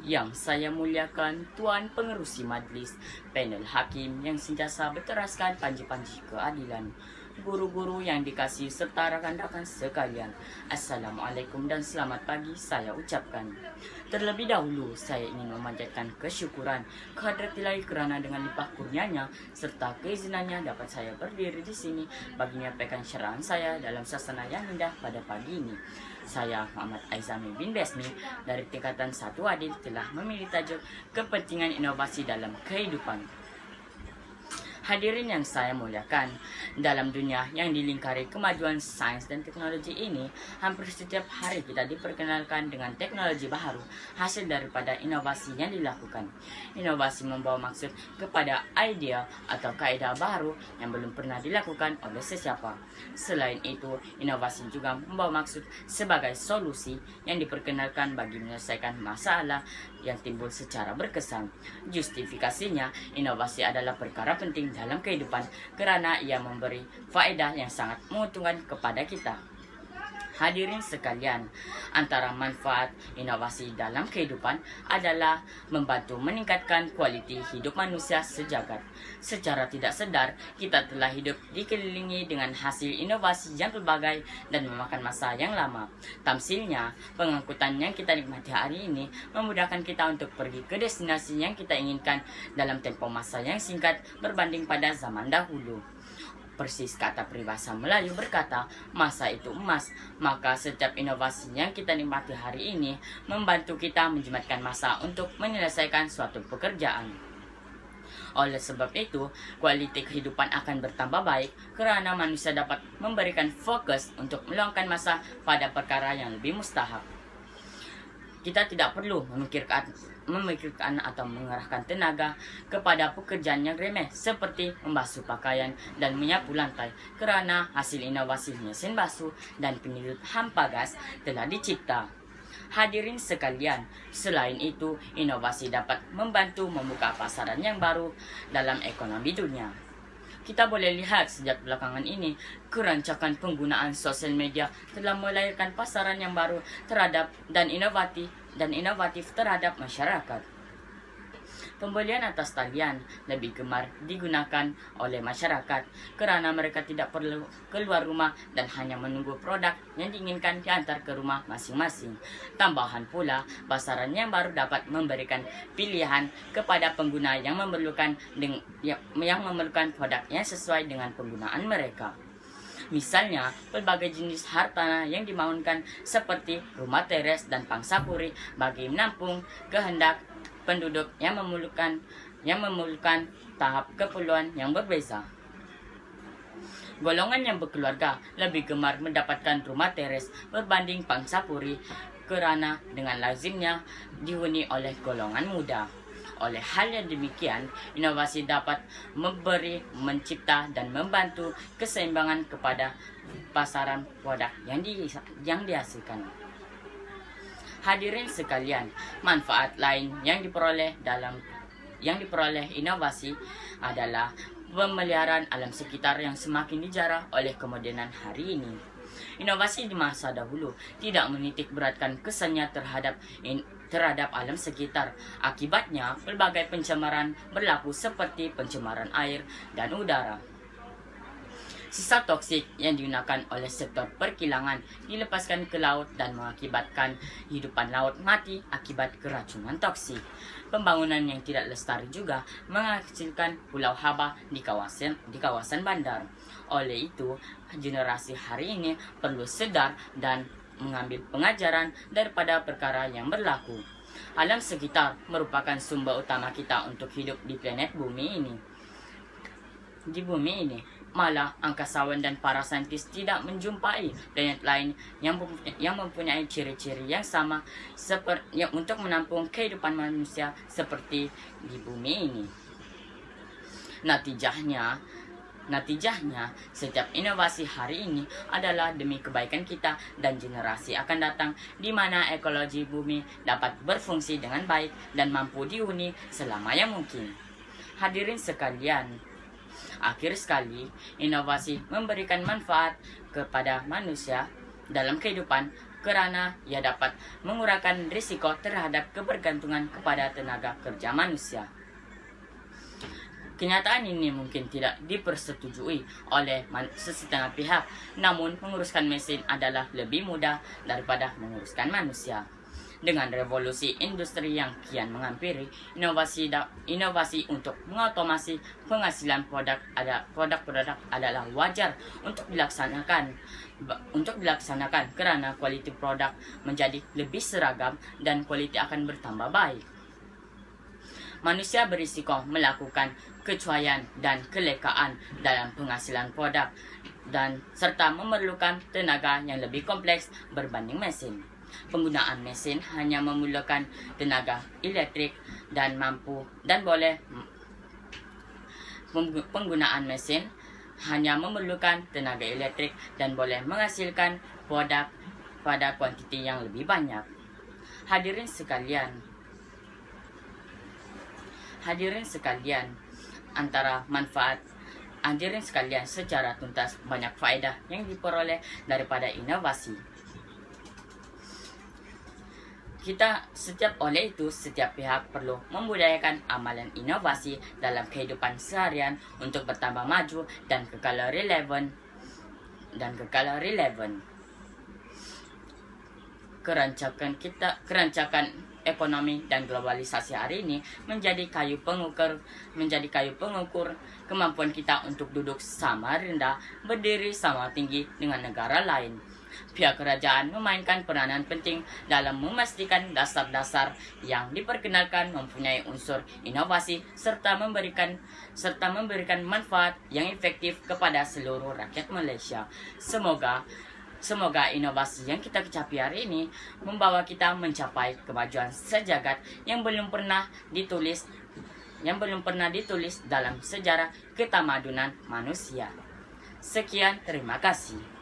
Yang saya muliakan Tuan Pengerusi Majlis, panel hakim yang sentiasa berteraskan panji-panji keadilan, guru-guru yang dikasihi serta rakan-rakan sekalian, Assalamualaikum dan selamat pagi saya ucapkan. Terlebih dahulu saya ingin memanjatkan kesyukuran kehadrat Ilahi kerana dengan limpah kurnianya serta keizinannya dapat saya berdiri di sini bagi menyampaikan syarahan saya dalam suasana yang indah pada pagi ini. Saya Muhammad Aizami bin Besmi dari tingkatan 1 Adil telah memilih tajuk kepentingan inovasi dalam kehidupan. Hadirin yang saya muliakan, dalam dunia yang dilingkari kemajuan sains dan teknologi ini, hampir setiap hari kita diperkenalkan dengan teknologi baru, hasil daripada inovasi yang dilakukan. Inovasi membawa maksud kepada idea atau kaedah baru yang belum pernah dilakukan oleh sesiapa. Selain itu, inovasi juga membawa maksud sebagai solusi yang diperkenalkan bagi menyelesaikan masalah yang timbul secara berkesan. Justifikasinya, inovasi adalah perkara penting dalam kehidupan kerana ia memberi faedah yang sangat menguntungkan kepada kita. Hadirin sekalian, antara manfaat inovasi dalam kehidupan adalah membantu meningkatkan kualiti hidup manusia sejagat. Secara tidak sadar, kita telah hidup dikelilingi dengan hasil inovasi yang berbagai dan memakan masa yang lama. Tamsilnya, pengangkutan yang kita nikmati hari ini memudahkan kita untuk pergi ke destinasi yang kita inginkan dalam tempoh masa yang singkat berbanding pada zaman dahulu. Persis kata peribahasa Melayu berkata, masa itu emas. Maka setiap inovasi yang kita nikmati hari ini membantu kita menjimatkan masa untuk menyelesaikan suatu pekerjaan. Oleh sebab itu, kualiti kehidupan akan bertambah baik kerana manusia dapat memberikan fokus untuk meluangkan masa pada perkara yang lebih mustahak. Kita tidak perlu memikirkan atau mengerahkan tenaga kepada pekerjaan yang remeh seperti membasuh pakaian dan menyapu lantai kerana hasil inovasi mesin basuh dan penyedut hampa gas telah dicipta. Hadirin sekalian, selain itu, inovasi dapat membantu membuka pasaran yang baru dalam ekonomi dunia. Kita boleh lihat sejak belakangan ini, kerancakan penggunaan sosial media telah melahirkan pasaran yang baru terhadap dan inovatif terhadap masyarakat. Pembelian atas talian lebih gemar digunakan oleh masyarakat kerana mereka tidak perlu keluar rumah dan hanya menunggu produk yang diinginkan diantar ke rumah masing-masing. Tambahan pula, pasaran yang baru dapat memberikan pilihan kepada pengguna yang memerlukan produk yang sesuai dengan penggunaan mereka. Misalnya, berbagai jenis hartanah yang dimaunkan seperti rumah teres dan pangsapuri bagi menampung kehendak penduduk yang memerlukan tahap keperluan yang berbeza. Golongan yang berkeluarga lebih gemar mendapatkan rumah teres berbanding pangsapuri kerana dengan lazimnya dihuni oleh golongan muda. Oleh hal yang demikian, inovasi dapat mencipta dan membantu keseimbangan kepada pasaran produk yang dihasilkan. Hadirin sekalian, manfaat lain yang diperoleh inovasi adalah pemeliharaan alam sekitar yang semakin dijarah oleh kemodenan hari ini. Inovasi di masa dahulu tidak menitik beratkan kesannya terhadap alam sekitar. Akibatnya, berbagai pencemaran berlaku seperti pencemaran air dan udara. Sisa toksik yang digunakan oleh sektor perkilangan dilepaskan ke laut dan mengakibatkan hidupan laut mati akibat keracunan toksik. Pembangunan yang tidak lestari juga menghasilkan pulau haba di kawasan bandar. Oleh itu, generasi hari ini perlu sedar dan mengambil pengajaran daripada perkara yang berlaku. Alam sekitar merupakan sumber utama kita untuk hidup di planet bumi ini. Malah angkasawan dan para saintis tidak menjumpai planet lain yang mempunyai ciri-ciri yang sama untuk menampung kehidupan manusia seperti di bumi ini. Natijahnya, setiap inovasi hari ini adalah demi kebaikan kita dan generasi akan datang di mana ekologi bumi dapat berfungsi dengan baik dan mampu dihuni selama yang mungkin. Hadirin sekalian, akhir sekali, inovasi memberikan manfaat kepada manusia dalam kehidupan karena ia dapat mengurangi risiko terhadap kebergantungan kepada tenaga kerja manusia. Kenyataan ini mungkin tidak dipersetujui oleh setengah pihak, namun menguruskan mesin adalah lebih mudah daripada menguruskan manusia. Dengan revolusi industri yang kian menghampiri, inovasi untuk mengotomasi penghasilan produk adalah wajar untuk dilaksanakan karena kualitas produk menjadi lebih seragam dan kualitas akan bertambah baik. Manusia berisiko melakukan kecuaian dan kelekaan dalam penghasilan produk dan serta memerlukan tenaga yang lebih kompleks berbanding mesin. Penggunaan mesin hanya memerlukan tenaga elektrik dan penggunaan mesin hanya memerlukan tenaga elektrik dan boleh menghasilkan produk pada kuantiti yang lebih banyak. Hadirin sekalian, secara tuntas banyak faedah yang diperoleh daripada inovasi. Setiap pihak perlu membudayakan amalan inovasi dalam kehidupan seharian untuk bertambah maju dan kekal relevan. Kerancakan ekonomi dan globalisasi hari ini menjadi kayu pengukur kemampuan kita untuk duduk sama rendah, berdiri sama tinggi dengan negara lain. Pihak kerajaan memainkan peranan penting dalam memastikan dasar-dasar yang diperkenalkan mempunyai unsur inovasi serta memberikan manfaat yang efektif kepada seluruh rakyat Malaysia. Semoga inovasi yang kita capai hari ini membawa kita mencapai kemajuan sejagat yang belum pernah ditulis dalam sejarah ketamadunan manusia. Sekian, terima kasih.